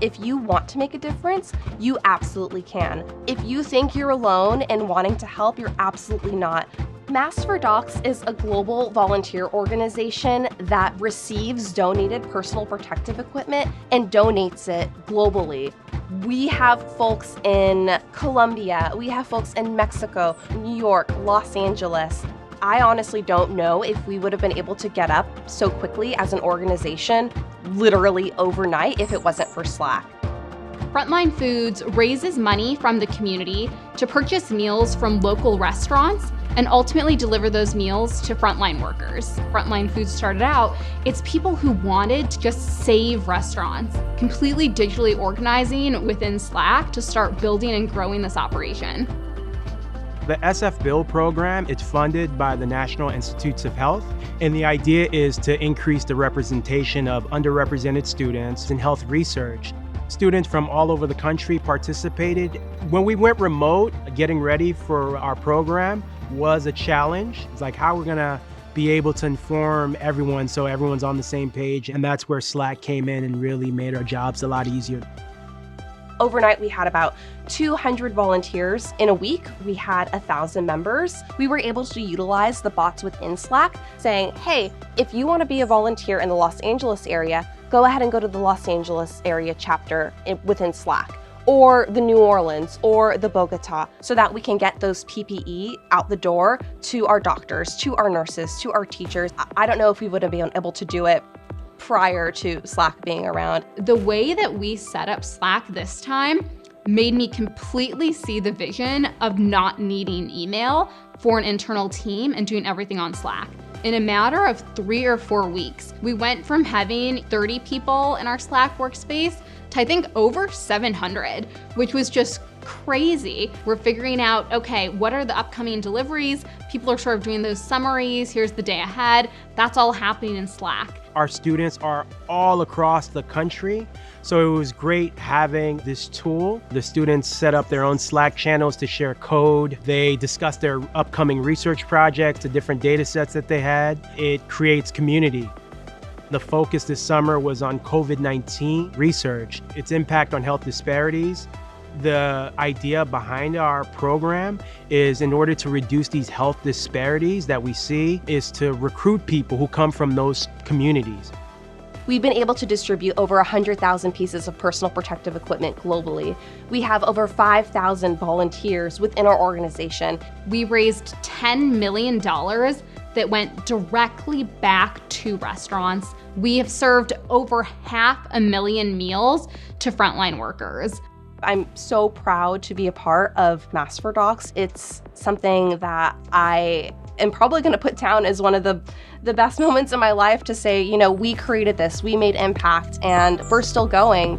If you want to make a difference, you absolutely can. If you think you're alone in wanting to help, you're absolutely not. Masks for Docs is a global volunteer organization that receives donated personal protective equipment and donates it globally. We have folks in Colombia, we have folks in Mexico, New York, Los Angeles. I honestly don't know if we would have been able to get up so quickly as an organization, literally overnight, if it wasn't for Slack. Frontline Foods raises money from the community to purchase meals from local restaurants and ultimately deliver those meals to frontline workers. Frontline Foods started out, it's people who wanted to just save restaurants, completely digitally organizing within Slack to start building and growing this operation. The SF Build program, it's funded by the National Institutes of Health, and the idea is to increase the representation of underrepresented students in health research. Students from all over the country participated. When we went remote, getting ready for our program was a challenge. It's like how we're gonna be able to inform everyone so everyone's on the same page, and that's where Slack came in and really made our jobs a lot easier. Overnight, we had about 200 volunteers. In a week, we had 1,000 members. We were able to utilize the bots within Slack saying, hey, if you want to be a volunteer in the Los Angeles area, go ahead and go to the Los Angeles area chapter within Slack, or the New Orleans, or the Bogota, so that we can get those PPE out the door to our doctors, to our nurses, to our teachers. I don't know if we would have been able to do it prior to Slack being around. The way that we set up Slack this time made me completely see the vision of not needing email for an internal team and doing everything on Slack. In a matter of 3 or 4 weeks, we went from having 30 people in our Slack workspace to I think over 700, which was just crazy. We're figuring out, okay, what are the upcoming deliveries? People are sort of doing those summaries. Here's the day ahead. That's all happening in Slack. Our students are all across the country, so it was great having this tool. The students set up their own Slack channels to share code. They discussed their upcoming research projects, the different data sets that they had. It creates community. The focus this summer was on COVID-19 research, its impact on health disparities. The idea behind our program is, in order to reduce these health disparities that we see, is to recruit people who come from those communities. We've been able to distribute over 100,000 pieces of personal protective equipment globally. We have over 5,000 volunteers within our organization. We raised $10 million that went directly back to restaurants. We have served over 500,000 meals to frontline workers. I'm so proud to be a part of Masks for Docs. It's something that I am probably going to put down as one of the best moments in my life to say, you know, we created this, we made impact, and we're still going.